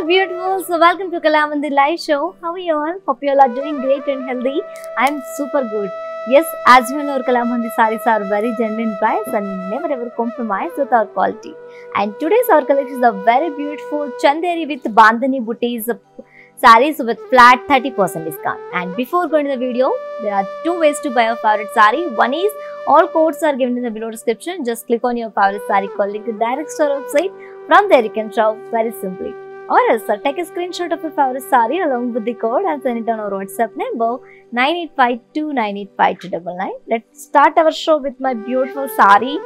beautiful. So welcome to Kalamandir live show. How are you all? Hope you all are doing great and healthy. I'm super good. Yes, as you know, Kalamandir sarees are very genuine price and never ever compromise with our quality. And today's our collections are very beautiful Chanderi with Bandhani booties sarees with flat 30% discount. And before going to the video, there are two ways to buy your favorite saree. One is all codes are given in the below description. Just click on your favorite saree code link to direct store website. From there you can shop very simply. Or else take a screenshot of your favorite saree along with the code and send it on our WhatsApp number 9852985299. Let's start our show with my beautiful saree.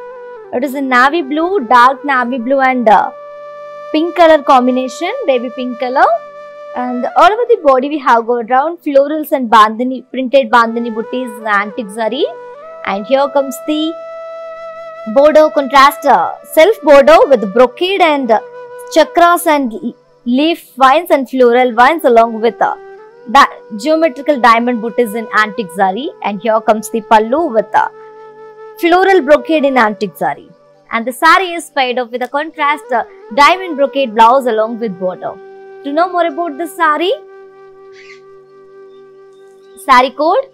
It is in navy blue, dark navy blue and pink color combination, baby pink color. And all over the body we have got round florals and bandhani, printed bandhani booties, antique zari. And here comes the bordeaux contrast, self bordeaux with brocade and chakras and leaf vines and floral vines along with geometrical diamond booties in antique zari. And here comes the pallu with floral brocade in antique zari. And the saree is paired up with a contrast diamond brocade blouse along with bordeaux. To know more about this saree, saree code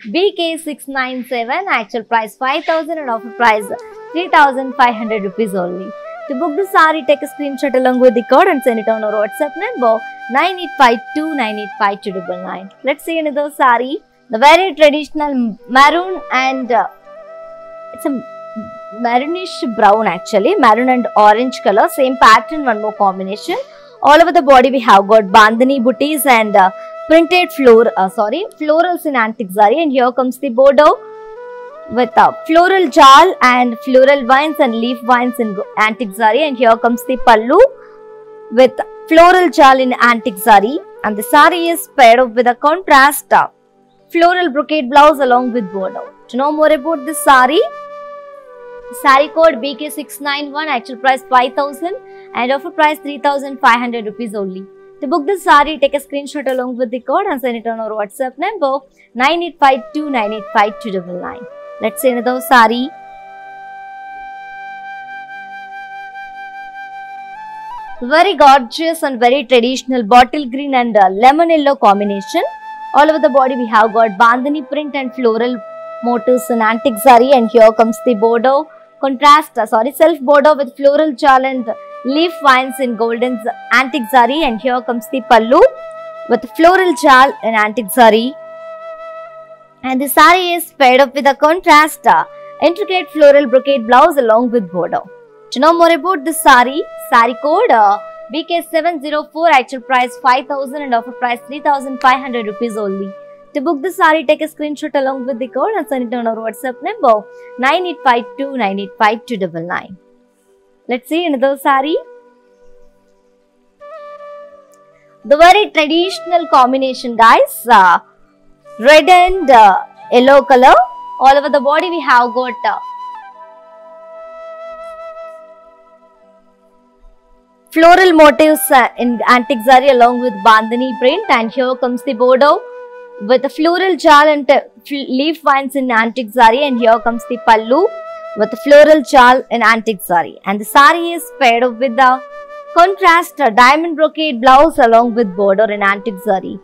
BK697, actual price 5,000 and offer price 3,500 rupees only. To book the saree, take a screenshot along with the code and send it on our WhatsApp number 9852985299. Let's see another saree. The very traditional maroon and it's a maroonish brown actually, maroon and orange color, same pattern, one more combination. All over the body we have got bandhani booties and printed florals in antique zari. And here comes the bordeaux with floral jal and floral vines and leaf vines in antique zari. And here comes the pallu with floral jal in antique zari. And the saree is paired up with a contrast floral brocade blouse along with bordeaux. To know more about this saree, saree code BK691, actual price 5,000 and offer price 3,500 rupees only. To book this saree, take a screenshot along with the code and send it on our WhatsApp number 9852985299. Let's see another saree. Very gorgeous and very traditional bottle green and lemon yellow combination. All over the body we have got bandhani print and floral motifs in antique zari. And here comes the bordeaux contrast, self bordeaux with floral jal and leaf vines in golden antique zari. And here comes the pallu with floral jal in antique zari. And the saree is paired up with a contrast intricate floral brocade blouse along with bordeaux. To know more about this saree, saree code BK704, actual price 5,000 and offer price 3,500 rupees only. To book the saree, take a screenshot along with the code and send it on our WhatsApp number 9852985299. Let's see another saree. The very traditional combination, guys. Red and yellow color. All over the body we have got floral motifs in antique zari along with bandhani print. And here comes the bordeaux with the floral jal and leaf vines in antique zari. And here comes the pallu with the floral jal in antique zari. And the saree is paired up with the contrast diamond brocade blouse along with border in antique zari.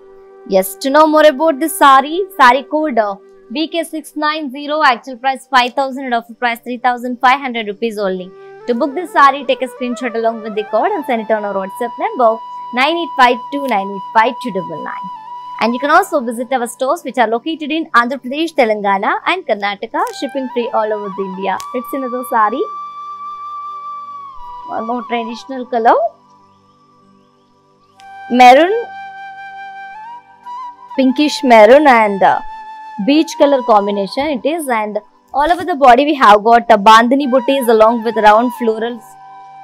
Yes, to know more about this saree, saree code BK690, actual price 5,000 and offer price 3,500 rupees only. To book this saree, take a screenshot along with the code and send it on our WhatsApp number 9852985299. And you can also visit our stores which are located in Andhra Pradesh, Telangana and Karnataka, shipping free all over India. Let's see another saree. One more traditional color. Maroon, pinkish maroon and beige color combination it is. And all over the body we have got bandhani booties along with round floral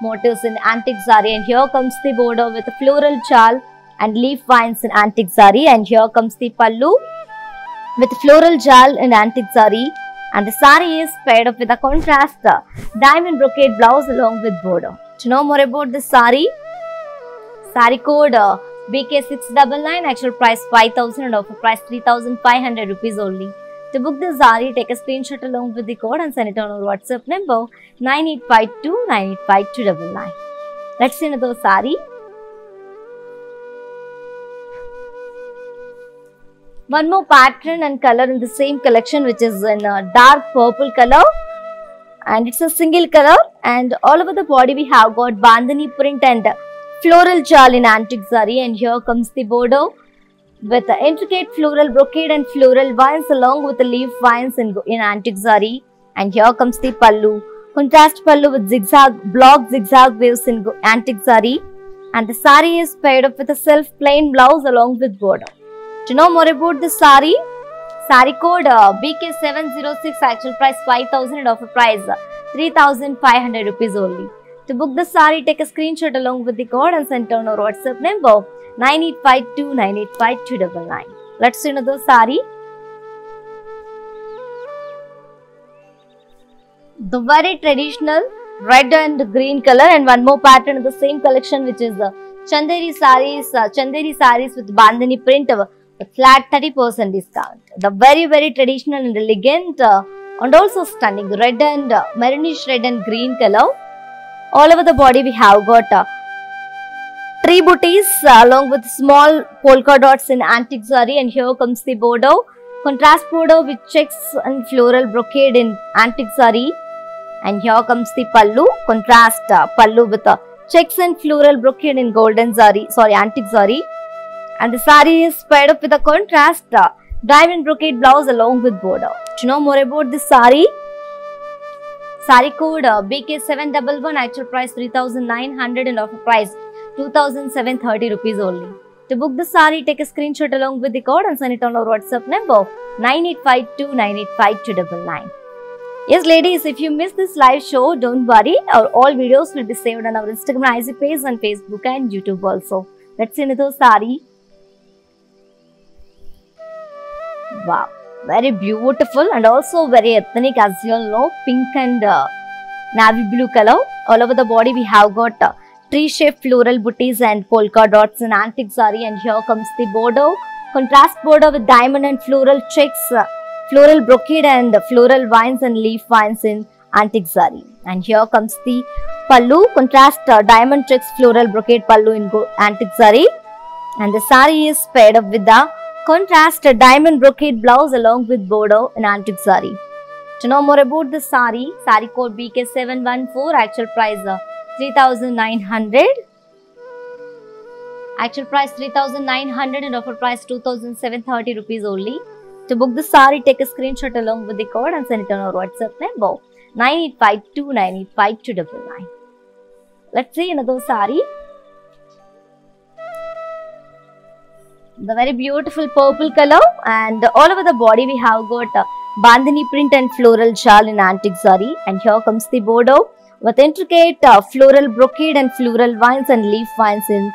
motifs in antique zari. And here comes the border with a floral jal and leaf vines in antique zari. And here comes the pallu with floral jal in antique zari. And the saree is paired up with a contrast diamond brocade blouse along with border. To know more about this saree, saree code BK699, actual price 5,000 and offer price 3,500 rupees only. To book the saree, take a screenshot along with the code and send it on our WhatsApp number 9852985299. Let's see another saree. One more pattern and color in the same collection, which is in a dark purple color, and it's a single color, and all over the body we have got bandhani print and floral jal in antique zari, and here comes the border with the intricate floral brocade and floral vines along with the leaf vines in antique zari, and here comes the pallu, contrast pallu with block zigzag waves in antique zari, and the sari is paired up with a self plain blouse along with border. To know more about this sari, sari code BK706, actual price 5,000 and offer price 3,500 rupees only. To book the sari, take a screenshot along with the code and send on our WhatsApp number 9852985299. Let's see another sari. The very traditional red and green color, and one more pattern in the same collection, which is the Chanderi saris with bandhani print of a flat 30% discount. The very traditional and elegant and also stunning red and maroonish red and green color. All over the body we have got tree booties along with small polka dots in antique zari, and here comes the border, contrast border with checks and floral brocade in antique zari, and here comes the pallu, contrast pallu with checks and floral brocade in golden zari, antique zari, and the sari is paired up with a contrast diamond brocade blouse along with border. To know more about this sari, sari code BK711, actual price 3,900 and offer price 2,730 rupees only. To book the sari, take a screenshot along with the code and send it on our WhatsApp number 9852985299. Yes ladies, if you missed this live show, don't worry, our all videos will be saved on our Instagram and IG page and Facebook and YouTube also. Let's see another sari. Wow, very beautiful and also very ethnic, as you all know, pink and navy blue color. All over the body we have got tree-shaped floral booties and polka dots in antique zari, and here comes the border, contrast border with diamond and floral checks, floral brocade and floral vines and leaf vines in antique zari. And here comes the pallu, contrast diamond checks floral brocade pallu in antique zari, and the sari is paired up with the contrast diamond brocade blouse along with border in antique zari. To know more about the sari, sari code BK714, actual price 3,900. Actual price 3,900 and offer price 2,730 rupees only. To book the sari, take a screenshot along with the code and send it on our WhatsApp number 9852985299. Let's see another sari. The very beautiful purple color, and all over the body we have got bandhani print and floral jal in antique zari, and here comes the border with intricate floral brocade and floral vines and leaf vines in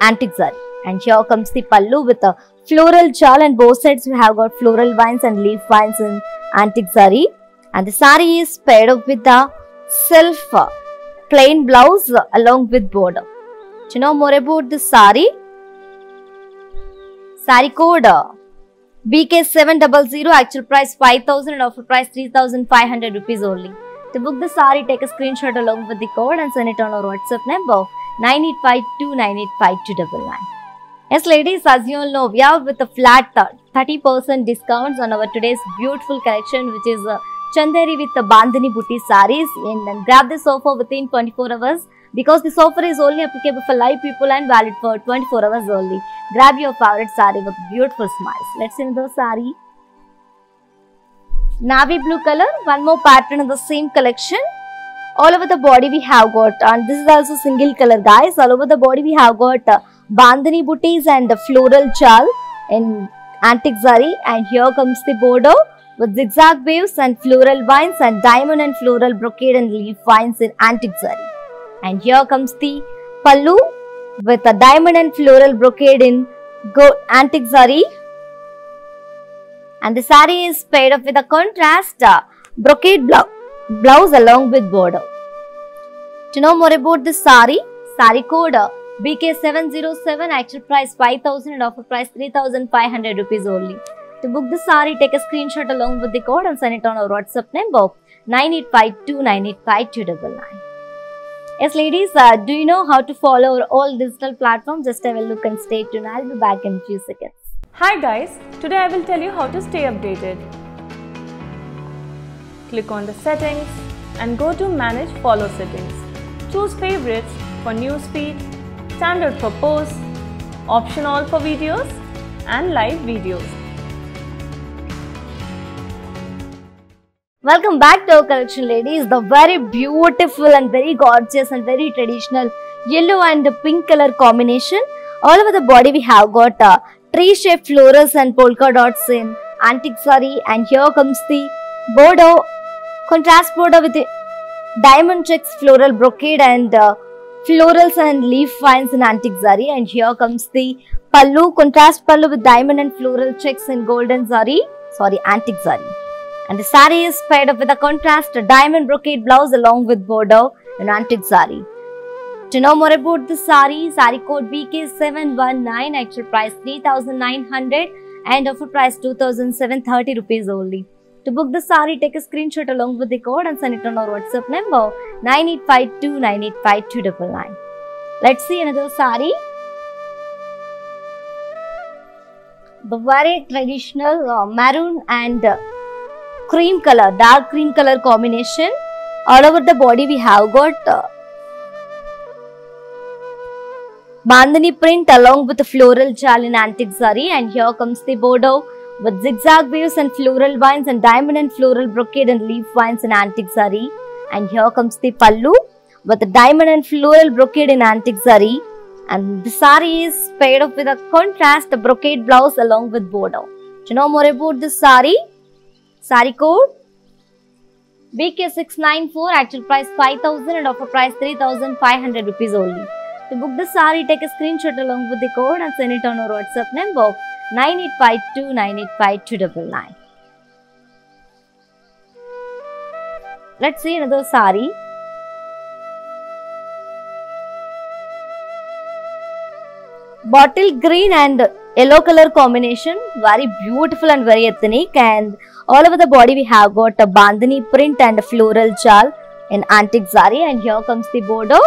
antique zari, and here comes the pallu with a floral jal, and both sides we have got floral vines and leaf vines in antique zari, and the sari is paired up with the self plain blouse along with border. To know more about this sari, sari code BK700, actual price 5,000 and offer price 3,500 rupees only. To book the sari, take a screenshot along with the code and send it on our WhatsApp number 9852985299. Yes ladies, as you all know, we are with a flat 30% discounts on our today's beautiful collection, which is Chanderi with the bandhani booty saris, and grab this offer within 24 hours. Because this offer is only applicable for live people and valid for 24 hours only. Grab your favorite sari with beautiful smiles. Let's see another sari. Navy blue color, one more pattern in the same collection. All over the body we have got, and this is also single color guys. All over the body we have got bandhani booties and floral jal in antique zari, and here comes the border with zigzag waves and floral vines and diamond and floral brocade and leaf vines in antique zari. And here comes the pallu with a diamond and floral brocade in antique zari, and the sari is paired up with a contrast brocade blouse along with border. To know more about this sari, sari code BK707, actual price 5,000 and offer price 3,500 rupees only. To book the sari, take a screenshot along with the code and send it on our WhatsApp number 9852985299. Yes ladies, do you know how to follow our all digital platforms? Just have a look and stay tuned. I'll be back in a few seconds. Hi guys, today I will tell you how to stay updated. Click on the settings and go to manage follow settings. Choose favorites for newsfeed, standard for posts, option all for videos and live videos. Welcome back to our collection, ladies. The very beautiful and very gorgeous and very traditional yellow and pink color combination. All over the body we have got tree-shaped florals and polka dots in antique saree, and here comes the border, contrast border with the diamond checks, floral brocade and florals and leaf vines in antique zari, and here comes the pallu, contrast pallu with diamond and floral checks in golden zari, antique zari. And the saree is paired up with a contrast diamond brocade blouse along with border in antique zari. To know more about the saree code BK719, actual price 3,900 and offer price 2,730 rupees only. To book the saree, take a screenshot along with the code and send it on our WhatsApp number 9852985299. Let's see another saree. The very traditional maroon and cream color, dark cream color combination. All over the body we have got bandhani print along with the floral jal in antique zari, and here comes the border with zigzag waves and floral vines and diamond and floral brocade and leaf vines in antique zari, and here comes the pallu with the diamond and floral brocade in antique zari, and the saree is paired up with a contrast brocade blouse along with border. To know more about this saree code BK694, actual price 5,000 and offer price 3,500 rupees only. To book the saree, take a screenshot along with the code and send it on our WhatsApp number 9852985299. Let's see another saree. Bottle green and yellow color combination, very beautiful and very ethnic, and all over the body we have got a bandhani print and a floral jal in antique zari, and here comes the border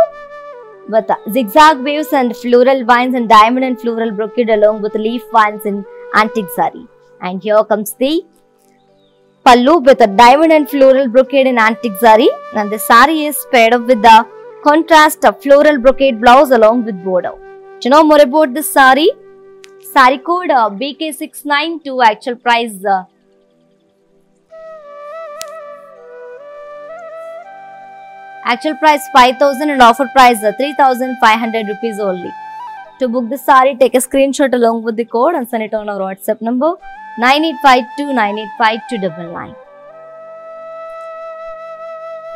with zigzag waves and floral vines and diamond and floral brocade along with leaf vines in antique zari, and here comes the pallu with a diamond and floral brocade in antique zari, and the saree is paired up with the contrast of floral brocade blouse along with border. To know more about this saree code BK692, actual price Actual price 5,000 and offer price 3,500 rupees only. To book the saree, take a screenshot along with the code and send it on our WhatsApp number 9852985299.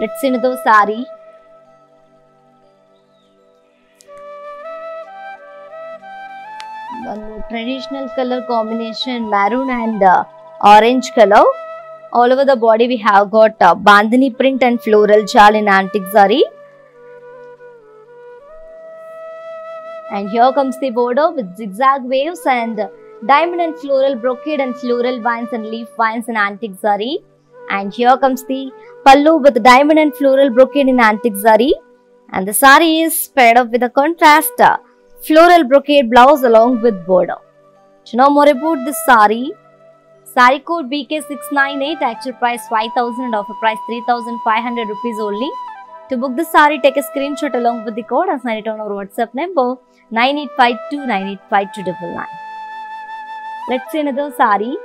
Let's see another saree. One more traditional color combination, maroon and orange color. All over the body we have got bandhani print and floral jal in antique zari, and here comes the border with zigzag waves and diamond and floral brocade and floral vines and leaf vines in antique zari, and here comes the pallu with diamond and floral brocade in antique zari, and the saree is paired up with a contrast floral brocade blouse along with border. To know more about this saree code BK698, actual price 5,000 and offer price 3,500 rupees only. To book the saree, take a screenshot along with the code and send it on our WhatsApp number 9852985299. Let's see another saree.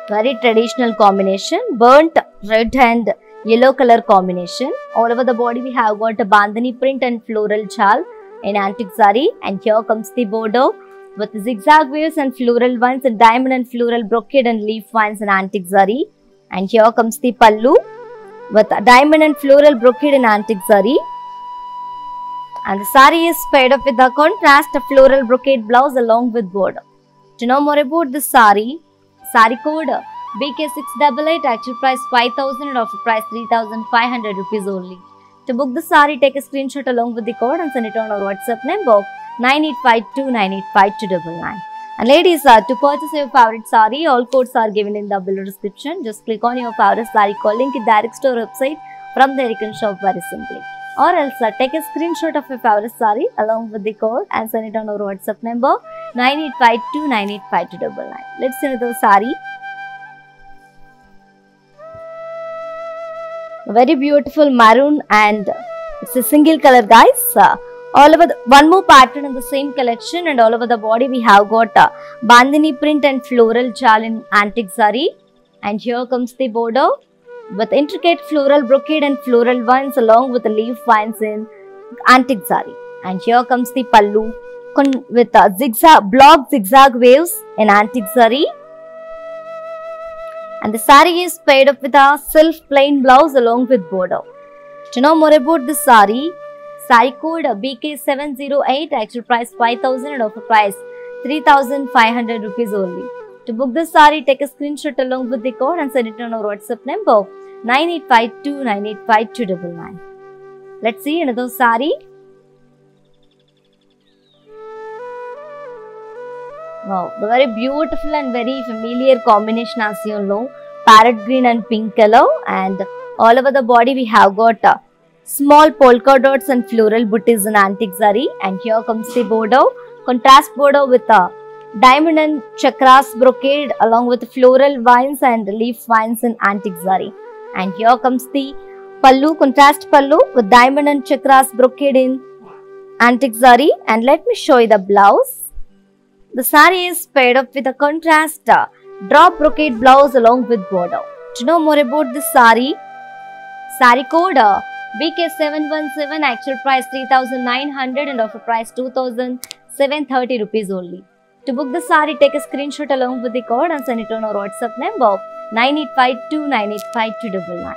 Very traditional combination, burnt red and yellow color combination. All over the body we have got a bandhani print and floral jal in antique zari, and here comes the border with zigzag waves and floral vines and diamond and floral brocade and leaf vines in antique zari, and here comes the pallu with diamond and floral brocade in antique zari, and the saree is paired up with a contrast floral brocade blouse along with border. To know more about this saree code BK688, actual price 5,000 and offer price 3,500 rupees only. To book the saree, take a screenshot along with the code and send it on our WhatsApp number 9852985299. And ladies, to purchase your favorite saree, all codes are given in the below description. Just click on your favorite saree code link in direct store website. From there you can shop very simply. or else take a screenshot of your favorite saree along with the code and send it on our WhatsApp number 9852985299. Let's see another saree. Very beautiful maroon and it's a single color, guys. All over one more pattern in the same collection, and all over the body we have got bandhani print and floral jal in antique zari. And here comes the border with intricate floral brocade and floral vines along with the leaf vines in antique zari. And here comes the pallu with block zigzag waves in antique zari. And the saree is paired up with a self plain blouse along with border. To know more about this saree code BK708, actual price 5,000 and offer price 3,500 rupees only. To book this saree, take a screenshot along with the code and send it on our WhatsApp number 9852985299. Let's see another saree. Wow, the very beautiful and very familiar combination, as you know, parrot green and pink color, and all over the body we have got small polka dots and floral booties in antique zari. And here comes the border, contrast border with a diamond and chakras brocade along with floral vines and leaf vines in antique zari. And here comes the pallu, contrast pallu with diamond and chakras brocade in antique zari. And let me show you the blouse. The saree is paired up with a contrast drop brocade blouse along with border. To know more about this saree code BK717, actual price 3,900 and offer price 2,730 rupees only. To book the saree, take a screenshot along with the code and send it on our WhatsApp number 9852985299.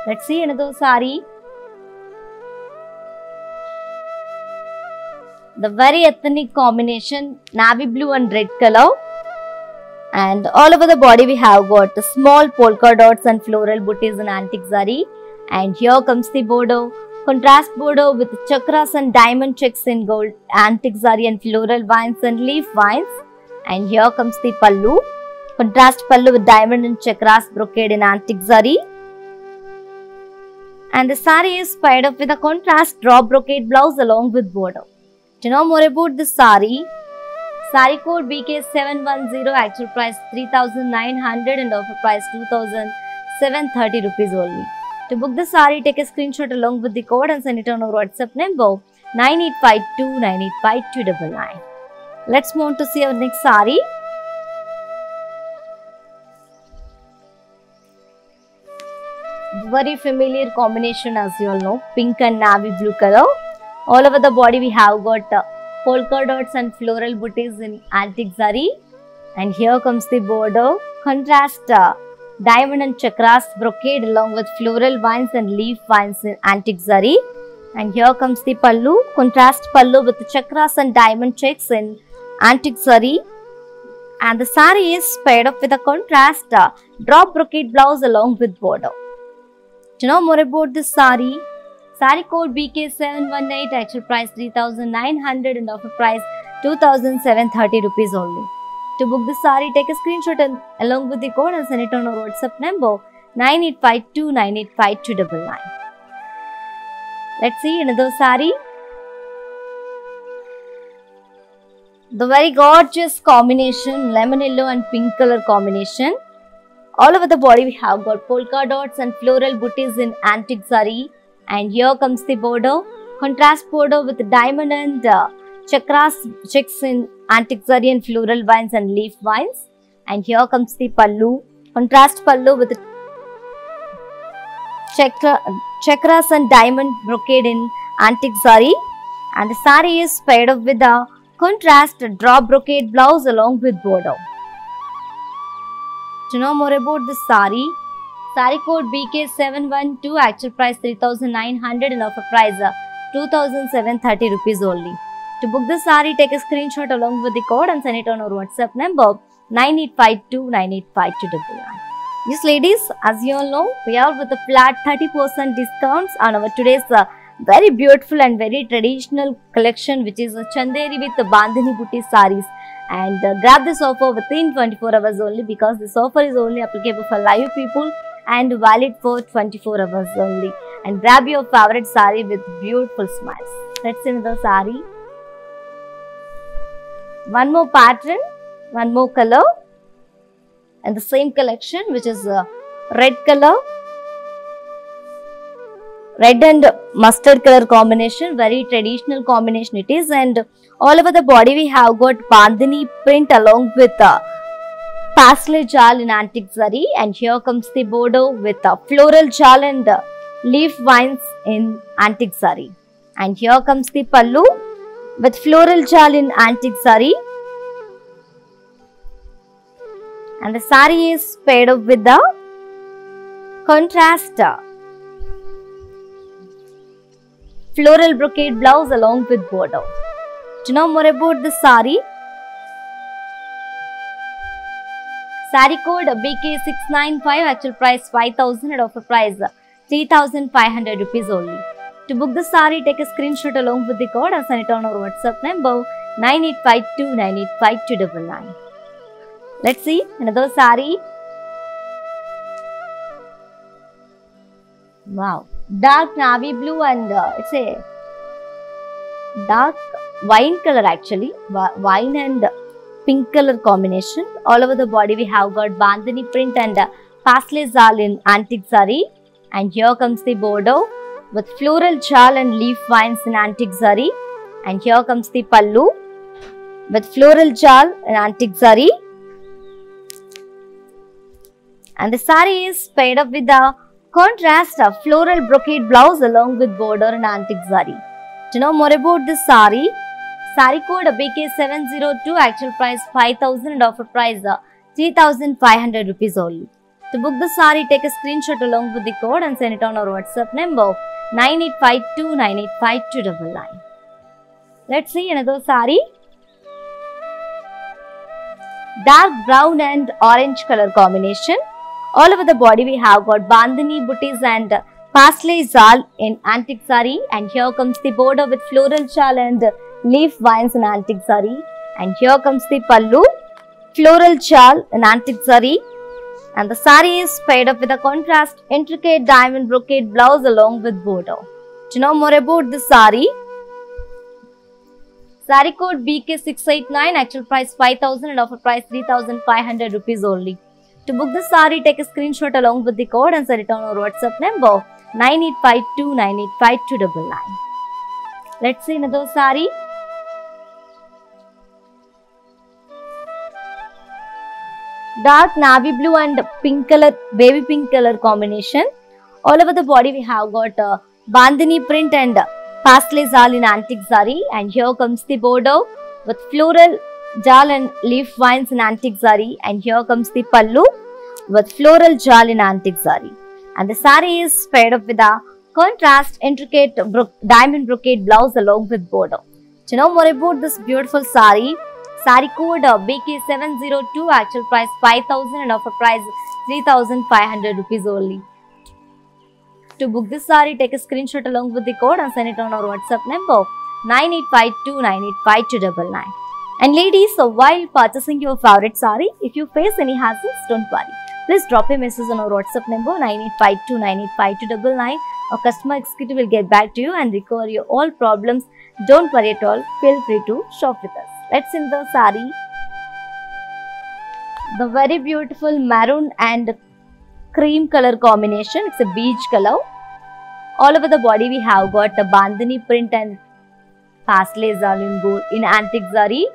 Let's see another saree. The very ethnic combination, navy blue and red color, and all over the body we have got the small polka dots and floral booties in antique zari. And here comes the border, contrast border with chakras and diamond checks in gold, antique zari and floral vines and leaf vines. And here comes the pallu, contrast pallu with diamond and chakras brocade in antique zari. And the saree is paired up with a contrast drop brocade blouse along with border. To know more about this saree code BK710, actual price 3,900 and offer price 2,730 rupees only. To book the saree, take a screenshot along with the code and send it on our WhatsApp number 9852985299. Let's move on to see our next saree. Very familiar combination, as you all know, pink and navy blue color. All over the body we have got polka dots and floral booties in antique zari. And here comes the border, contrast diamond and chakras brocade along with floral vines and leaf vines in antique zari. And here comes the pallu, contrast pallu with chakras and diamond checks in antique zari. And the saree is paired up with a contrast drop brocade blouse along with border. To know more about this saree code BK718, actual price 3,900 and offer price 2,730 rupees only. To book this saree, take a screenshot and along with the code and send it on our WhatsApp number 9852985299. Let's see another saree. The very gorgeous combination, lemon yellow and pink color combination. All over the body we have got polka dots and floral booties in antique zari. And here comes the border, contrast border with diamond and chakras checks in antique zari and floral vines and leaf vines. And here comes the pallu, contrast pallu with chakras and diamond brocade in antique zari. And the saree is paired up with a contrast drop brocade blouse along with border. To know more about this saree code BK712, actual price 3,900 and offer price 2,730 rupees only. To book this saree, take a screenshot along with the code and send it on our WhatsApp number 9852985299. Yes, ladies, as you all know, we are with a flat 30% discounts on our today's very beautiful and very traditional collection, which is a Chanderi with the Bandhani Booty sarees. And grab this offer within 24 hours only, because this offer is only applicable for live people and valid for 24 hours only. and grab your favorite saree with beautiful smiles. Let's see another saree. One more pattern, one more color, and the same collection, which is red color, red and mustard color combination. Very traditional combination it is, and all over the body we have got bandhani print along with pastel jal in antique zari, and here comes the border with floral jal and leaf vines in antique zari, and here comes the pallu with floral jal in antique zari, and the saree is paired up with the contrast floral brocade blouse along with border. To know more about the saree, saree code BK695, actual price 5,000 and offer price 3,500 rupees only. To book the saree, take a screenshot along with the code and send it on our WhatsApp number 9852985299. Let's see another saree. Wow, dark navy blue and it's a dark wine color actually, wine and pink color combination. All over the body we have got bandhani print and pastel jal in antique zari, and here comes the border with floral jal and leaf vines in antique zari, and here comes the pallu with floral jal in antique zari, and the saree is paired up with the contrast of floral brocade blouse along with border and antique zari. To know more about this saree, saree code BK702, actual price 5,000 and offer price 3,500 rupees only. To book the saree, take a screenshot along with the code and send it on our WhatsApp number 9852985299. Let's see another saree. Dark brown and orange color combination. All over the body we have got bandhani booties and pastel jal in antique zari, and here comes the border with floral jal and leaf vines in antique zari, and here comes the pallu, floral jal in antique zari, and the saree is paired up with a contrast intricate diamond brocade blouse along with border. To know more about this saree, saree code BK689, actual price 5,000 and offer price 3,500 rupees only. To book the saree, take a screenshot along with the code and send it on our WhatsApp number 9852985299. Let's see another saree. Dark navy blue and pink color, baby pink color combination. All over the body we have got bandhani print and pastel jal in antique zari, and here comes the border with floral jal and leaf vines in antique zari, and here comes the pallu with floral jal in antique zari, and the saree is paired up with a contrast intricate diamond brocade blouse along with border. To know more about this beautiful saree, saree code BK702, actual price 5,000 and offer price 3,500 rupees only. To book this saree, take a screenshot along with the code and send it on our WhatsApp number 9852985299. And ladies, so while purchasing your favorite saree, if you face any hassles, don't worry. Please drop a message on our WhatsApp number 9852985299. Our customer executive will get back to you and recover your all problems. Don't worry at all. Feel free to shop with us. Let's see the saree. The very beautiful maroon and cream color combination. It's a beige color. All over the body we have got a bandhani print and pastel jal in antique zari,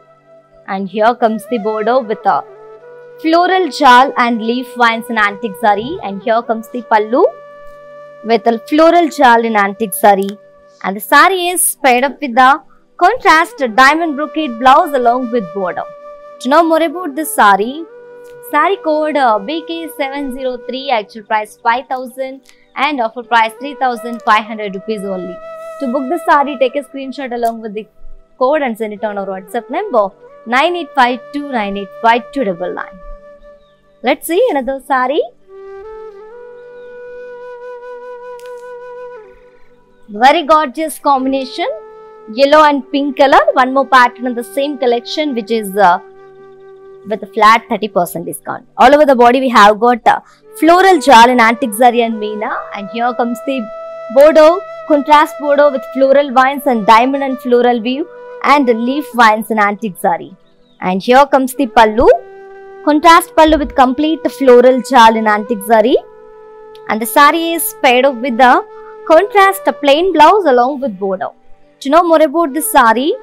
and here comes the border with a floral jal and leaf vines in antique zari, and here comes the pallu with a floral jal in antique zari, and the saree is paired up with the contrast diamond brocade blouse along with border. To know more about this saree, saree code BK703, actual price 5,000 and offer price 3,500 rupees only. To book the saree, take a screenshot along with the code and send it on our WhatsApp number 9852985299. Let's see another saree. Very gorgeous combination, yellow and pink color. One more pattern in the same collection, which is with a flat 30% discount. All over the body we have got floral jal in antique zari and meena, and here comes the Bordeaux, contrast bordeaux with floral vines and diamond and floral weave and leaf vines in antique zari. And here comes the pallu. Contrast pallu with complete floral jal in antique zari. And the sari is paired up with the contrast plain blouse along with bordeaux. To know more about this sari,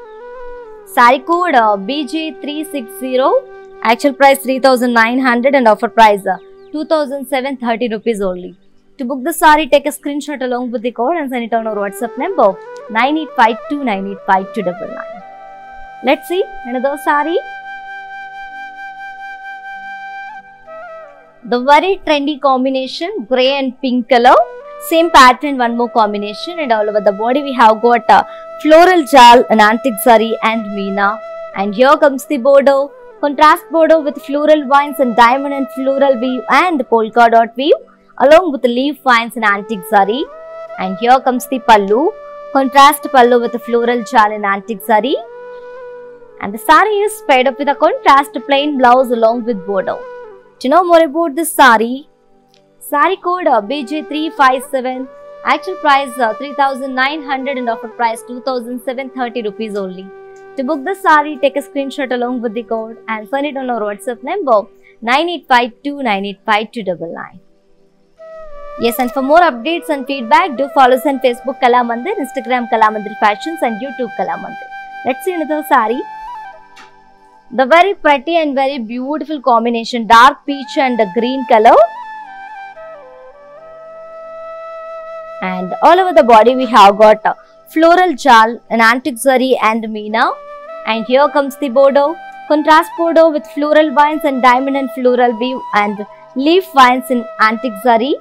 sari code BG360, actual price 3,900 and offer price 2,730 rupees only. To book the sari, take a screenshot along with the code and send it on our WhatsApp number 9852985299. Let's see another sari. The very trendy combination, grey and pink color. Same pattern, one more combination, and all over the body we have got a floral jal, an antique zari and meena. And here comes the bordeaux. Contrast bordeaux with floral vines and diamond and floral weave and polka dot weave along with leaf vines and antique zari. And here comes the pallu. Contrast pallu with floral jal and antique zari. And the sari is paired up with a contrast plain blouse along with bordeaux. To know more about this sari, sari code BG357, actual price 3,900 and offer price 2,730 rupees only. To book the sari, take a screenshot along with the code and send it on our WhatsApp number 9852985299. Yes, and for more updates and feedback, do follow us on Facebook Kalamandir, Instagram Kalamandir Fashions and YouTube Kalamandir. Let's see another sari. The very pretty and very beautiful combination, dark peach and green color. And all over the body we have got floral jal, an antique zari and meena. And here comes the bordeaux. Contrast bordeaux with floral vines and diamond and floral weave and leaf vines in antique zari.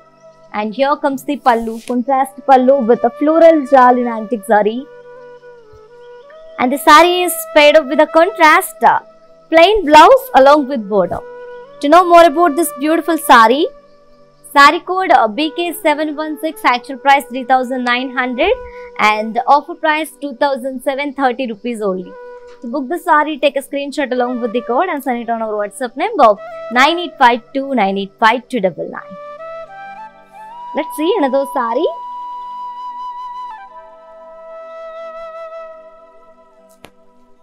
And here comes the pallu. Contrast pallu with a floral jal in antique zari. And the sari is paired up with a contrast plain blouse along with bordeaux. To know more about this beautiful sari, sari code BK716, actual price 3,900 and offer price 2,730 rupees only. To book the sari, take a screenshot along with the code and send it on our WhatsApp number 9852985299. Let's see another sari.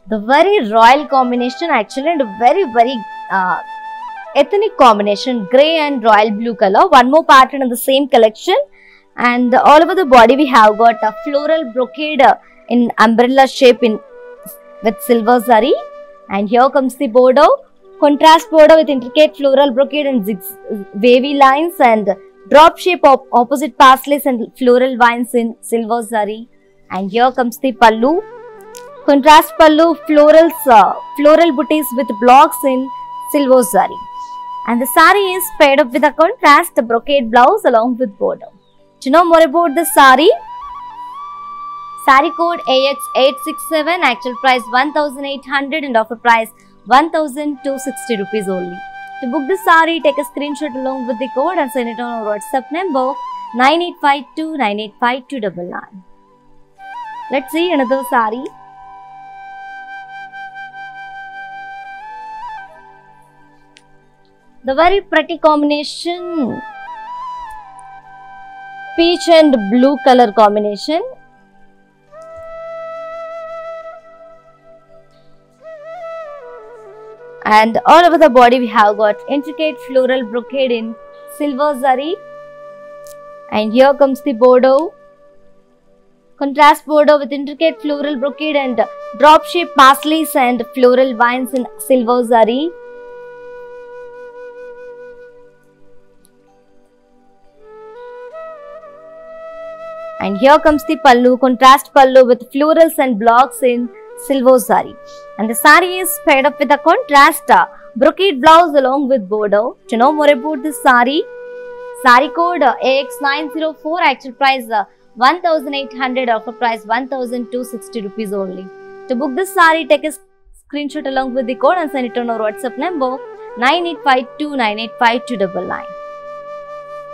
The very royal combination actually, and very ethnic combination, grey and royal blue color. One more pattern in the same collection, and all over the body we have got a floral brocade in umbrella shape with silver zari. And here comes the bordeaux. Contrast bordeaux with intricate floral brocade and wavy lines and drop shape of opposite parsleys and floral vines in silver zari. And here comes the pallu. Contrast pallu, floral booties with blocks in silver zari. And the sari is paired up with a contrast brocade blouse along with bordeaux. To know more about the sari, sari code AX867, actual price 1,800 and offer price 1,260 rupees only. To book the sari, take a screenshot along with the code and send it on our WhatsApp number 9852985299. Let's see another sari. The very pretty combination, peach and blue color combination. And all over the body we have got intricate floral brocade in silver zari. And here comes the bordeaux. Contrast bordeaux with intricate floral brocade and drop shape parsleys and floral vines in silver zari. And here comes the pallu, contrast pallu with florals and blocks in silver zari. And the sari is paired up with a contrast brocade blouse along with bordeaux. To know more about this sari, sari code AX904, actual price 1,800, offer price 1,260 rupees only. To book this sari, take a screenshot along with the code and send it on our WhatsApp number 9852985299.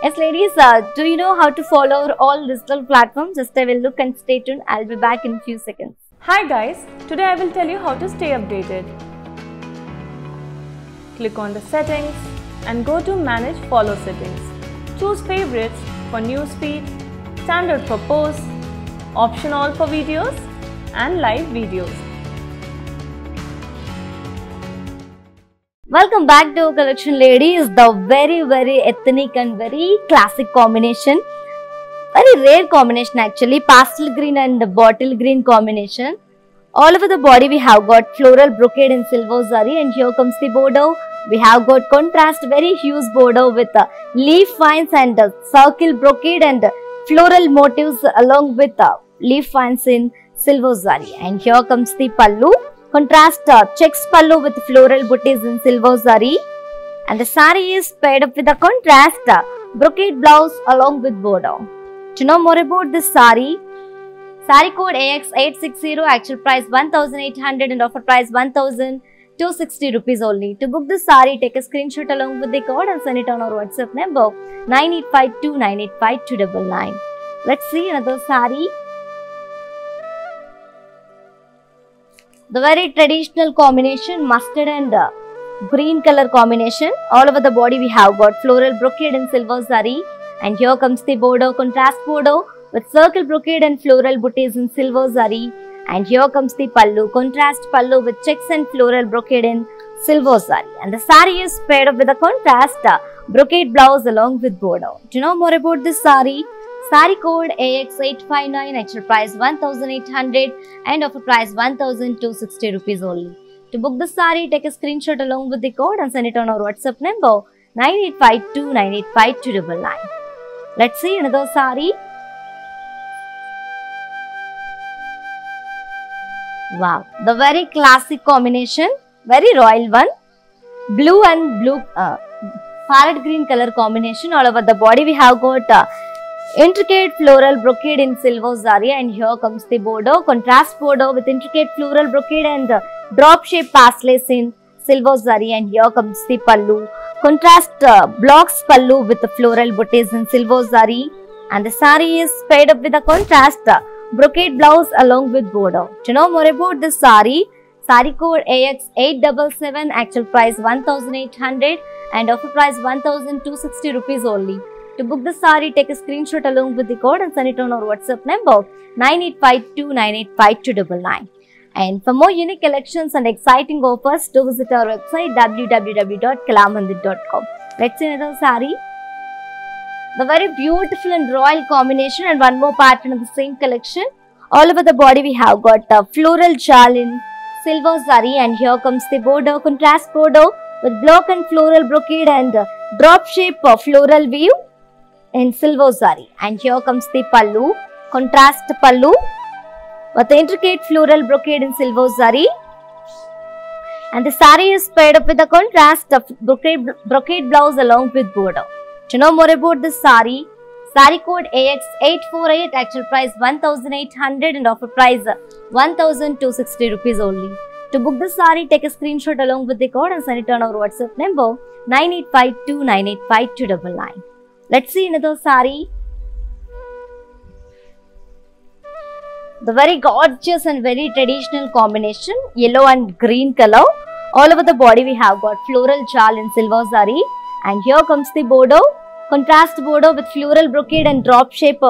Yes, ladies, do you know how to follow all digital platforms? Just have a look and stay tuned. I'll be back in a few seconds. Hi guys, today I will tell you how to stay updated. Click on the settings and go to manage follow settings. Choose favorites for newsfeed, standard for pose, option all for videos and live videos. Welcome back to our collection, ladies. The very ethnic and very classic combination. Very rare combination actually. Pastel green and bottle green combination. All over the body we have got floral brocade in silver zari, and here comes the border. We have got contrast, very huge border with leaf vines and circle brocade and floral motifs along with leaf vines in silver zari. And here comes the pallu. Contrast checks pallu with floral booties in silver zari. And the sari is paired up with a contrast brocade blouse along with border. To know more about this sari, sari code AX860, actual price 1,800 and offer price 1,260 rupees only. To book this sari, take a screenshot along with the code and send it on our WhatsApp number 9852985299. Let's see another sari. The very traditional combination, mustard and green color combination. All over the body we have got floral brocade in silver zari. And here comes the border, contrast border with circle brocade and floral booties in silver zari. And here comes the pallu, contrast pallu with checks and floral brocade in silver zari. And the sari is paired up with a contrast brocade blouse along with border. To know more about this sari, sari code AX859, actual price 1,800 and offer price 1,260 rupees only. To book the sari, take a screenshot along with the code and send it on our WhatsApp number 9852985299. Let's see another sari. Wow, the very classic combination, very royal one. Blue and blue, parrot green color combination. All over the body we have got intricate floral brocade in silver zari, and here comes the border, contrast border with intricate floral brocade and drop shape paslace in silver zari. And here comes the pallu, contrast blocks pallu with the floral booties in silver zari. And the sari is paired up with a contrast brocade blouse along with border. To know more about this sari, sari code AX877, actual price 1,800 and offer price 1,260 rupees only. To book the sari, take a screenshot along with the code and send it on our WhatsApp number 9852985299. And for more unique collections and exciting offers, do visit our website www.kalamandir.com. Let's see another sari. The very beautiful and royal combination and one more pattern of the same collection. All over the body we have got floral jal in silver zari, and here comes the border, contrast border with block and floral brocade and drop shape floral weave in silver zari. And here comes the pallu, contrast pallu with intricate floral brocade in silver zari. And the sari is paired up with a contrast of brocade blouse along with border. To know more about this sari, sari code AX848, actual price 1,800 and offer price 1,260 rupees only. To book the sari, take a screenshot along with the code and send it on our WhatsApp number 9852985299. Let's see another sari. The very gorgeous and very traditional combination, yellow and green color. All over the body we have got floral jal in silver zari. And here comes the border, contrast border with floral brocade and drop shape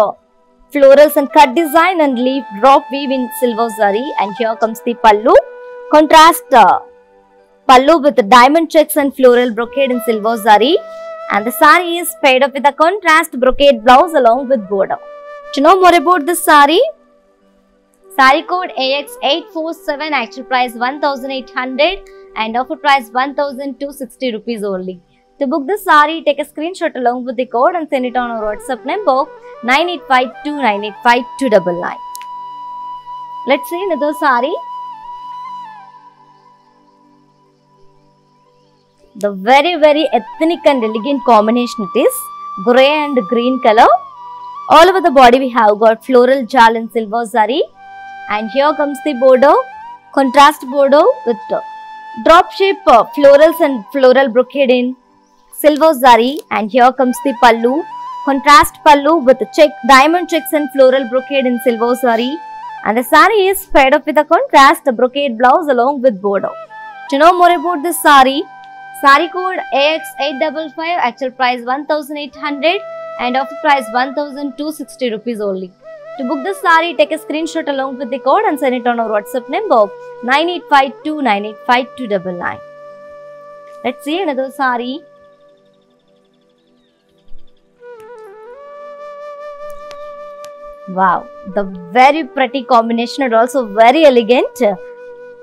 florals and cut design and leaf drop weave in silver zari. And here comes the pallu, contrast pallu with diamond checks and floral brocade in silver zari. And the sari is paired up with a contrast brocade blouse along with border. To know more about this sari, sari code AX847, actual price 1,800 and offer price 1,260 rupees only. To book this sari, take a screenshot along with the code and send it on our WhatsApp number 9852985299. Let's see another sari. The very ethnic and elegant combination it is, grey and green color. All over the body we have got floral jal in silver zari. And here comes the border, contrast border with drop shape florals and floral brocade in silver zari. And here comes the pallu, contrast pallu with diamond checks and floral brocade in silver zari. And the sari is paired up with a contrast brocade blouse along with border. To know more about this sari, sari code AX855, actual price 1,800 and offer price 1260 rupees only. To book this saree, take a screenshot along with the code and send it on our WhatsApp number 9852985299. Let's see another saree. Wow, the very pretty combination and also very elegant.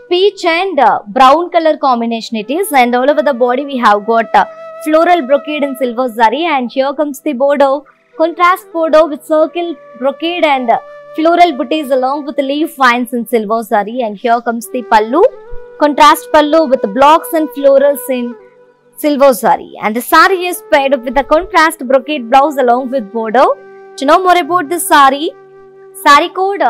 Peach and brown color combination it is, and all over the body we have got floral brocade in silver zari, and here comes the bordeaux, contrast bordeaux with circle brocade and floral booties along with leaf vines in silver zari, and here comes the pallu, contrast pallu with blocks and florals in silver zari, and the sari is paired up with a contrast brocade blouse along with bordeaux. To know more about this sari code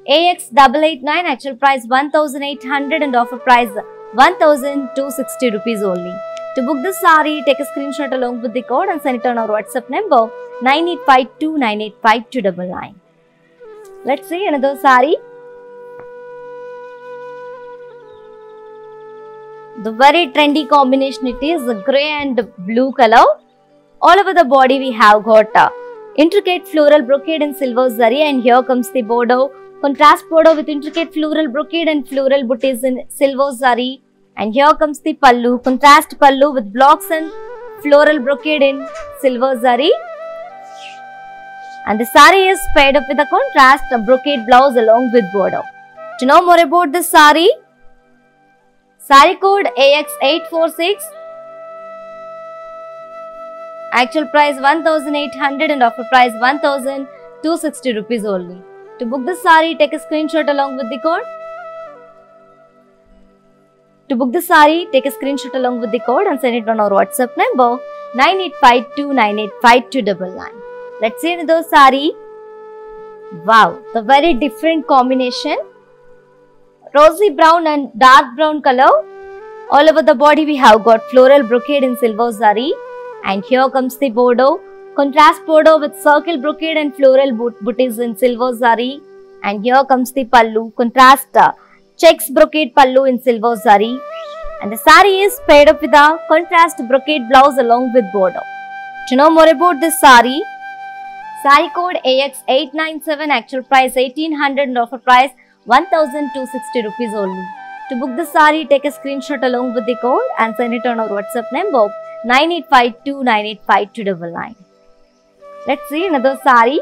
AX889, actual price 1800 and offer price 1260 rupees only. To book this sari, take a screenshot along with the code and send it on our WhatsApp number 9852985299. Let's see another sari. The very trendy combination it is, grey and blue color. All over the body we have got intricate floral brocade in silver zari, and here comes the bordeaux, contrast bordeaux with intricate floral brocade and floral booties in silver zari, and here comes the pallu, contrast pallu with blocks and floral brocade in silver zari, and the sari is paired up with a contrast brocade blouse along with bordeaux. To know more about this sari code AX846, actual price 1800 and offer price 1260 rupees only. To book this sari, take a screenshot along with the code. And send it on our WhatsApp number 9852985299. Let's see another sari. Wow, the very different combination. Rosy brown and dark brown color. All over the body we have got floral brocade in silver zari. And here comes the bordeaux, contrast bordeaux with circle brocade and floral booties in silver zari. And here comes the pallu, contrast checks brocade pallu in silver zari. And the sari is paired up with a contrast brocade blouse along with bordeaux. To know more about this sari code AX897, actual price 1800 and offer price 1260 rupees only. To book this sari, take a screenshot along with the code and send it on our WhatsApp number 9852985299. Let's see another sari.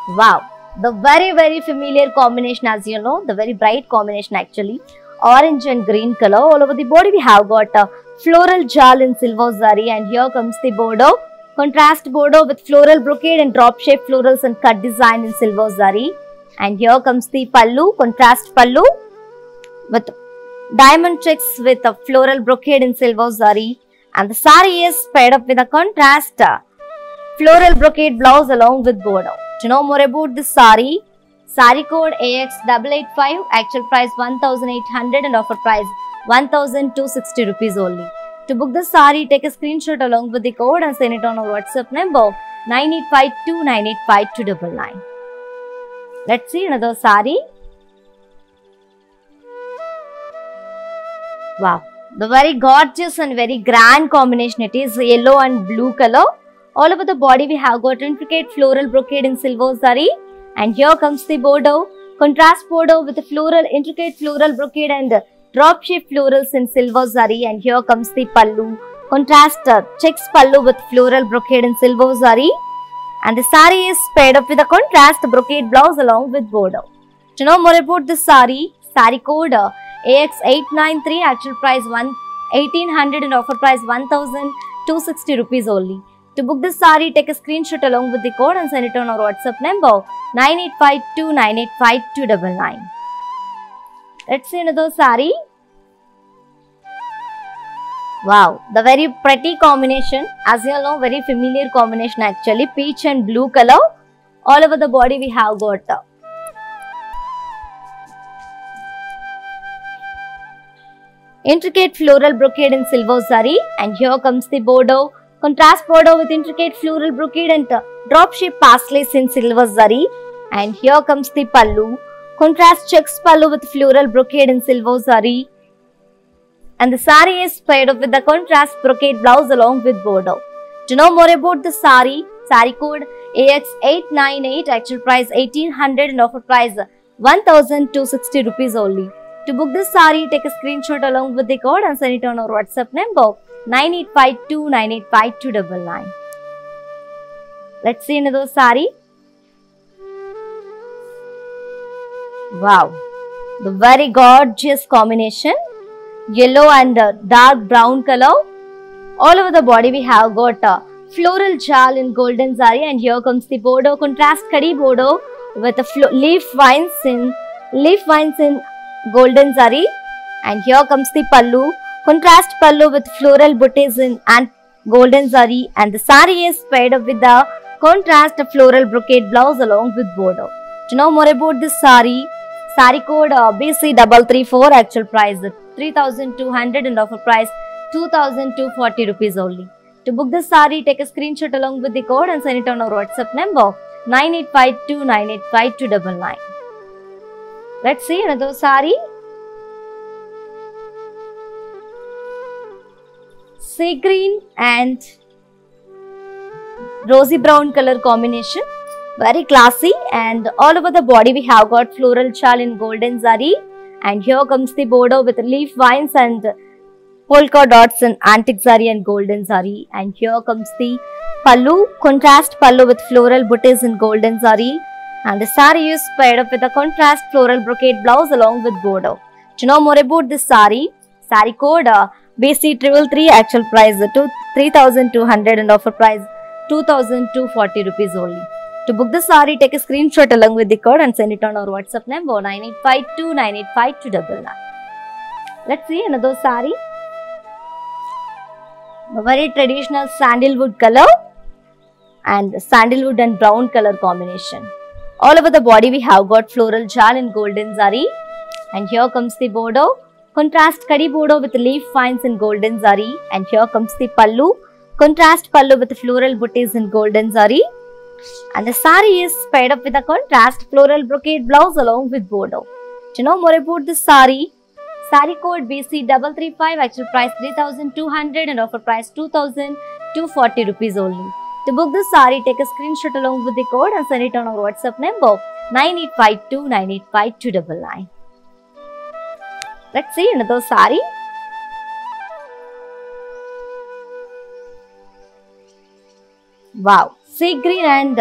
Wow, the very familiar combination, as you know, the very bright combination actually. Orange and green color. All over the body we have got a floral jal in silver zari, and here comes the bordeaux, contrast bordeaux with floral brocade and drop shape florals and cut design in silver zari. And here comes the pallu, contrast pallu with diamond checks with a floral brocade in silver zari, and the sari is paired up with a contrast floral brocade blouse along with bordeaux. To know more about this sari code AX885, actual price 1800 and offer price 1260 rupees only. To book this sari, take a screenshot along with the code and send it on our WhatsApp number 9852985299. Let's see another sari. Wow, the very gorgeous and very grand combination it is, yellow and blue color. All over the body we have got intricate floral brocade in silver zari, and here comes the bordeaux, contrast bordeaux with intricate floral brocade and drop shape florals in silver zari, and here comes the pallu, contrast checks pallu with floral brocade in silver zari, and the sari is paired up with a contrast brocade blouse along with bordeaux. To know more about this sari code AX893, actual price 1800 and offer price 1260 rupees only. To book this sari, take a screenshot along with the code and send it on our WhatsApp number 9852985299. Let's see another sari. Wow, the very pretty combination, as you all know, very familiar combination actually, peach and blue color. All over the body we have got intricate floral brocade in silver zari, and here comes the bordeaux, contrast bordeaux with intricate floral brocade and drop shape paslace in silver zari, and here comes the pallu, contrast checks pallu with floral brocade in silver zari, and the saree is paired up with the contrast brocade blouse along with border. To know more about the saree code AX898, actual price 1800 and offer price 1260 rupees only. To book this saree, take a screenshot along with the code and send it on our WhatsApp number 9852985299. Let's see another saree. Wow, the very gorgeous combination, yellow and dark brown color. All over the body we have got floral jal in golden zari, and here comes the border, contrast kadi border with the leaf vines in golden zari, and here comes the pallu, contrast pallu with floral booties in and golden zari, and the saree is paired up with the contrast floral brocade blouse along with border. To know more about this saree code BC334, actual price 3200 and offer price 2240 rupees only. To book this saree, take a screenshot along with the code and send it on our WhatsApp number 9852985299. Let's see another saree. Sea green and rosy brown color combination, very classy, and all over the body we have got floral chal in golden zari, and here comes the border with leaf vines and polka dots in antique zari and golden zari, and here comes the pallu, contrast pallu with floral booties in golden zari, and the saree is paired up with a contrast floral brocade blouse along with border. To know more about this saree code BC333, actual price 3200 and offer price 2240 rupees only. To book the saree, take a screenshot along with the code and send it on our WhatsApp number 9852985299. Let's see another saree. A very traditional sandalwood color and sandalwood and brown color combination. All over the body we have got floral jal in golden zari, and here comes the border, contrast kadi border with leaf vines in golden zari, and here comes the pallu, contrast pallu with floral booties in golden zari, and the saree is paired up with a contrast floral brocade blouse along with border. To know more about this saree code BC335, actual price 3200 and offer price 2240 rupees only. To book this saree, take a screenshot along with the code and send it on our WhatsApp number 9852985299. Let's see another saree. Wow, sea green and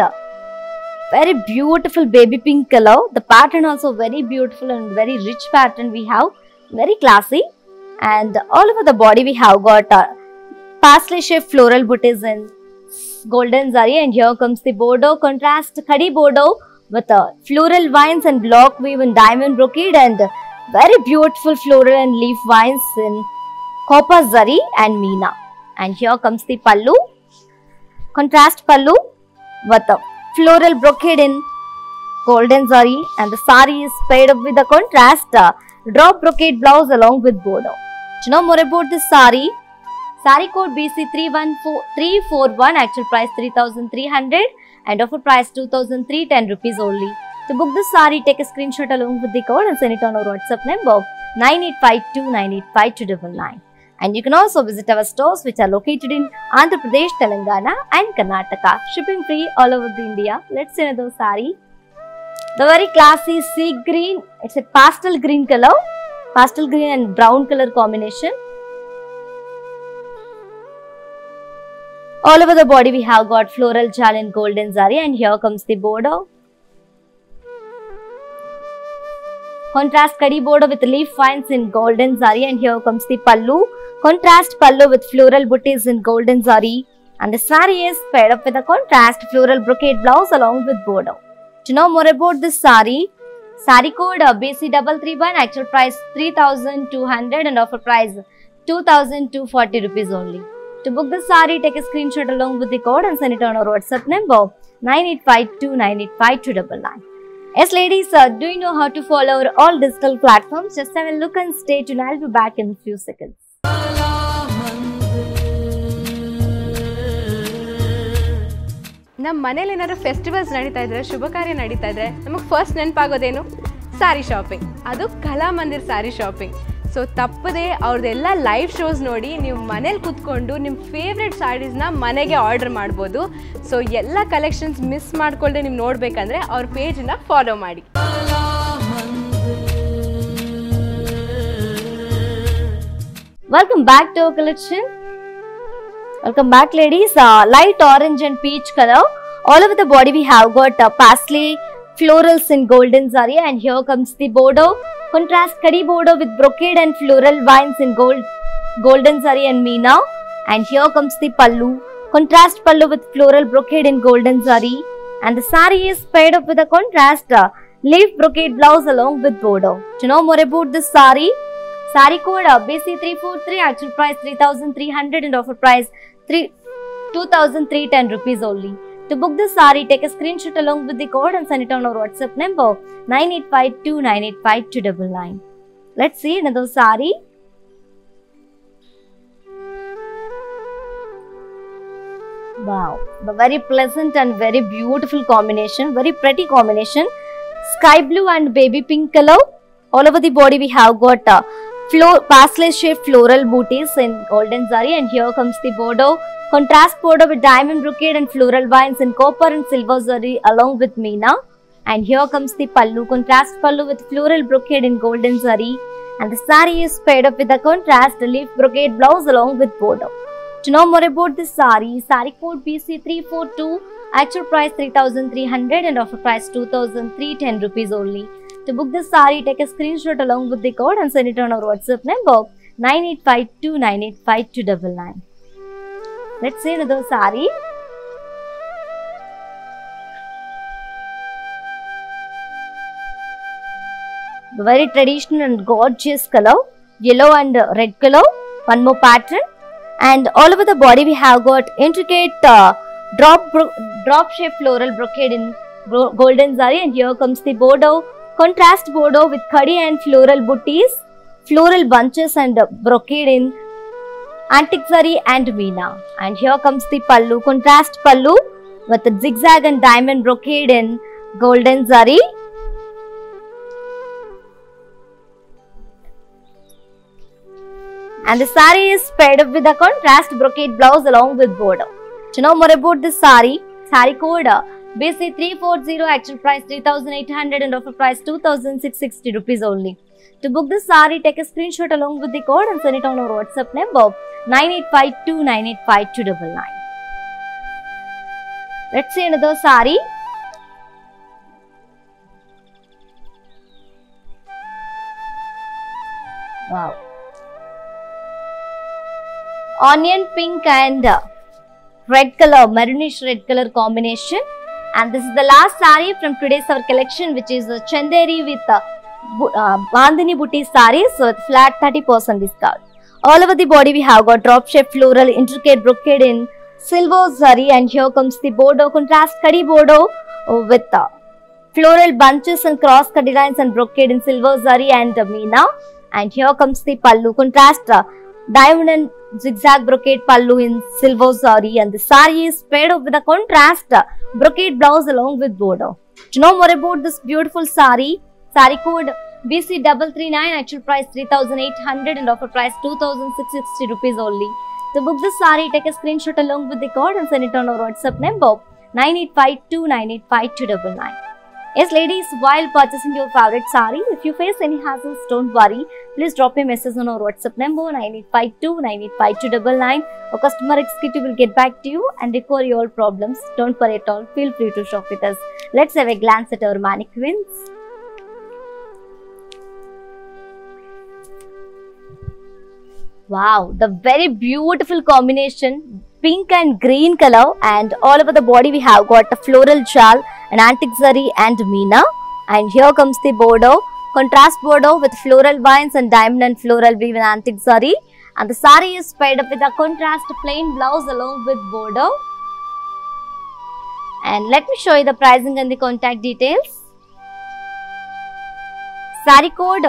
very beautiful baby pink color. The pattern also very beautiful and very rich pattern we have, very classy, and all over the body we have got parsley shaped floral booties in golden zari, and here comes the border, contrast kadi border with floral vines and block weave in diamond brocade, and very beautiful floral and leaf vines in copper zari and meena, and here comes the pallu, contrast pallu with a floral brocade in golden zari, and the saree is paired up with the contrast drop brocade blouse along with border. To know more about this saree code BC341, actual price 3300 and offer price 2310 rupees only. To book this saree, take a screenshot along with the code and send it on our WhatsApp number 9852985299. And you can also visit our stores which are located in Andhra Pradesh, Telangana and Karnataka. Shipping free all over India. Let's see another saree. The very classy sea green, it's a pastel green color, pastel green and brown color combination. All over the body we have got floral jal in golden zari, and here comes the border. Contrast kadi border with leaf vines in golden zari, and here comes the pallu. Contrast pallu with floral booties in golden zari, and the saree is paired up with a contrast floral brocade blouse along with border. To know more about this saree code BC331, actual price 3200 and offer price 2240 rupees only. To book the saree, take a screenshot along with the code and send it on our WhatsApp number 9852985299. Yes ladies, do you know how to follow our all digital platforms? Just have a look and stay tuned. I'll be back in a few seconds. ನಮ್ಮ ಮನೇಲಿ ಏನಾದ್ರು festivals ನಡೀತಾ ಇದ್ರೆ, ಶುಭ ಕಾರ್ಯ ನಡೀತಾ ಇದ್ರೆ ನಮಗೆ first ನೆನಪಾಗೋದೇನು? Sari shopping. ಅದು ಕಲಾಮಂದಿರ್ ಸ್ಯಾರಿ ಶಾಪಿಂಗ್. ಸೊ ತಪ್ಪದೆ ಅವ್ರದ್ದೆಲ್ಲ ಲೈವ್ ಶೋಸ್ ನೋಡಿ ನೀವು ಮನೇಲಿ ಕೂತ್ಕೊಂಡು ನಿಮ್ಮ ಫೇವ್ರೆಟ್ ಸ್ಯಾರೀಸ್ನ ಮನೆಗೆ ಆರ್ಡರ್ ಮಾಡ್ಬೋದು. ಸೊ ಎಲ್ಲ ಕಲೆಕ್ಷನ್ಸ್ ಮಿಸ್ ಮಾಡ್ಕೊಳ್ಳದೆ ನೀವು ನೋಡಬೇಕಂದ್ರೆ ಅವ್ರ ಪೇಜನ್ನ ಫಾಲೋ ಮಾಡಿ. Welcome back to our collection. Welcome back, ladies. Light orange and peach color. All over the body we have got parsley florals in golden zari, and here comes the bordeaux. Contrast kadi bordeaux with brocade and floral vines in golden zari and meena. And here comes the pallu. Contrast pallu with floral brocade in golden zari. And the sari is paired up with a contrast leaf brocade blouse along with bordeaux. To know more about this sari, Sari code BC343, actual price 3,300 and offer price 2,310 rupees only. To book this sari, take a screenshot along with the code and send it on our WhatsApp number 9852985299. Let's see another sari. Wow, the very pleasant and very beautiful combination, very pretty combination. Sky blue and baby pink color. All over the body we have got parsley shaped floral booties in golden zari, and here comes the bordeaux. Contrast bordeaux with diamond brocade and floral vines in copper and silver zari along with meena. And here comes the pallu. Contrast pallu with floral brocade in golden zari, and the sari is paired up with a contrast leaf brocade blouse along with bordeaux. To know more about this sari, sari code BC342, actual price 3,300 and offer price 2,310 rupees only. To book this sari, take a screenshot along with the code and send it on our WhatsApp number 9852985299. Let's see another sari. The very traditional and gorgeous color, yellow and red color. One more pattern, and all over the body we have got intricate drop shape floral brocade in golden zari, and here comes the bordeaux. Contrast bordeaux with khadi and floral booties, floral bunches and brocade in antique zari and meena. And here comes the pallu. Contrast pallu with the zigzag and diamond brocade in golden zari. And the sari is paired up with a contrast brocade blouse along with bordeaux. To know more about this sari, sari code BC340, actual price 3,800 and offer price 2,660 rupees only. To book this sari, take a screenshot along with the code and send it on our WhatsApp number 9852985299. Let's see another sari. Wow. Onion pink and red color, maroonish red color combination. And this is the last sari from today's our collection, which is Chanderi with Bandhani booty saris, so with flat 30% discount. All over the body we have got drop shape floral intricate brocade in silver zari, and here comes the bordeaux. Contrast kadi bordeaux with floral bunches and cross kadi lines and brocade in silver zari and meena. And here comes the pallu. Contrast diamond and zigzag brocade pallu in silver zari, and the sari is paired up with a contrast brocade blouse along with bordeaux. To know more about this beautiful sari, sari code BC339, actual price 3,800 and offer price 2,660 rupees only. To book this sari, take a screenshot along with the code and send it on our WhatsApp number 9852985299. Yes, ladies, while purchasing your favorite sari, if you face any hassles, don't worry. Please drop a message on our WhatsApp number 9852985299. Our customer executive will get back to you and recover your problems. Don't worry at all. Feel free to shop with us. Let's have a glance at our mannequins. Wow, the very beautiful combination, pink and green color, and all over the body we have got a floral shawl, an antique zari and meena. And here comes the bordeaux. Contrast bordeaux with floral vines and diamond and floral weave and antique zari. And the sari is paired up with a contrast plain blouse along with bordeaux. And let me show you the pricing and the contact details. Sari code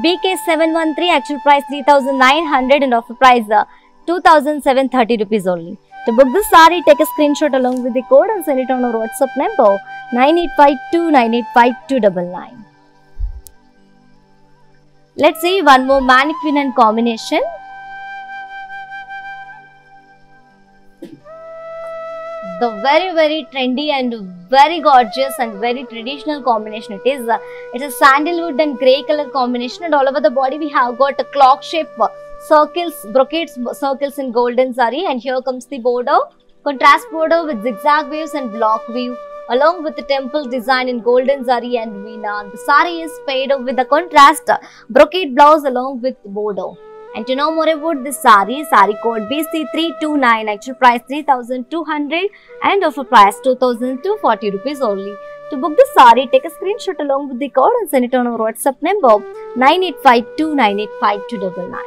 BK713, actual price 3,900 and offer price 2,730 rupees only. To book this sari, take a screenshot along with the code and send it on our WhatsApp number 9852985299. Let's see one more mannequin and combination. The very trendy and very gorgeous and very traditional combination it is. It's a sandalwood and grey color combination, and all over the body we have got a clock shape circles, brocade circles in golden zari, and here comes the border, contrast border with zigzag waves and block weave, along with the temple design in golden zari and veena. The sari is paired with the contrast brocade blouse along with border. And to know more about this sari code BC329, actual price 3,200 and offer price 2,240 rupees only. To book the sari, take a screenshot along with the code and send it on our WhatsApp number 9852985299.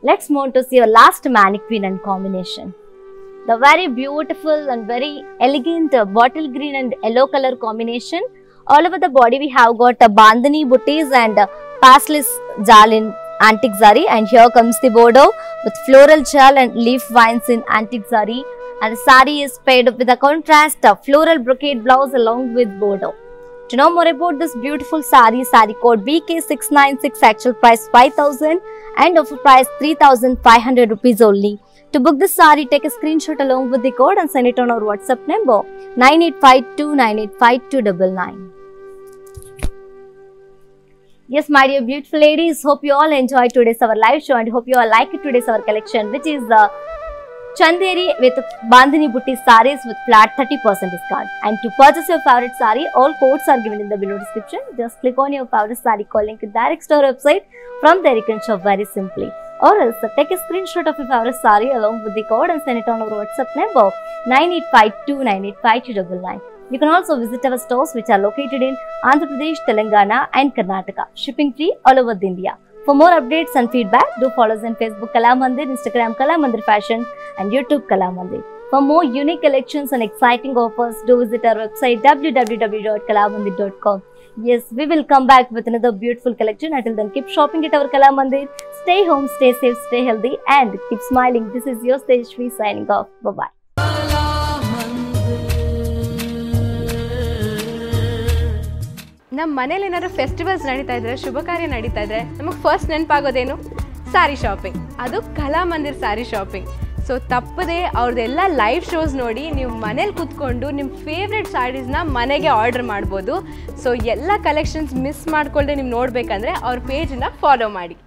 Let's move to see our last mannequin and combination. The very beautiful and very elegant bottle green and yellow color combination. All over the body we have got a bandhani booties and pasteless jal in antique zari, and here comes the border with floral jal and leaf vines in antique zari, and the sari is paired up with a contrast floral brocade blouse along with border. To know more about this beautiful sari code BK696, actual price 5,000 and offer price 3,500 rupees only. To book this sari, take a screenshot along with the code and send it on our WhatsApp number 9852985299. Yes, my dear beautiful ladies, hope you all enjoyed today's our live show and hope you all like today's our collection, which is Chanderi with Bandhani Butti sarees with flat 30% discount. And to purchase your favorite saree, all codes are given in the below description. Just click on your favorite saree call link to direct store website. From there you can shop very simply. Or else take a screenshot of your favorite saree along with the code and send it on our WhatsApp number 9852985299. You can also visit our stores which are located in Andhra Pradesh, Telangana and Karnataka. Shipping free all over India. For more updates and feedback, do follow us on Facebook Kala Mandir, Instagram Kala Mandir Fashion and YouTube Kala Mandir. For more unique collections and exciting offers, do visit our website www.kalamandir.com. Yes, we will come back with another beautiful collection. Until then, keep shopping at our Kala Mandir. Stay home, stay safe, stay healthy and keep smiling. This is your Tejasvi signing off. Bye-bye. ನಮ್ಮ ಮನೇಲಿ ಏನಾದ್ರು festivals ನಡೀತಾ ಇದ್ರೆ, ಶುಭ ಕಾರ್ಯ ನಡೀತಾ ಇದ್ರೆ ನಮಗೆ first ನೆನಪಾಗೋದೇನು? ಸಾರಿ shopping. ಅದು ಕಲಾ ಮಂದಿರ್ ಸಾರಿ ಶಾಪಿಂಗ್. ಸೊ ತಪ್ಪದೆ ಅವ್ರದ್ದೆಲ್ಲ ಲೈವ್ ಶೋಸ್ ನೋಡಿ ನೀವು ಮನೇಲಿ ಕೂತ್ಕೊಂಡು ನಿಮ್ಮ ಫೇವ್ರೆಟ್ ಸ್ಯಾರೀಸ್ನ ಮನೆಗೆ ಆರ್ಡರ್ ಮಾಡ್ಬೋದು. ಸೊ ಎಲ್ಲ ಕಲೆಕ್ಷನ್ಸ್ ಮಿಸ್ ಮಾಡ್ಕೊಳ್ಳದೆ ನೀವು ನೋಡಬೇಕಂದ್ರೆ ಅವ್ರ ಪೇಜನ್ನ ಫಾಲೋ ಮಾಡಿ.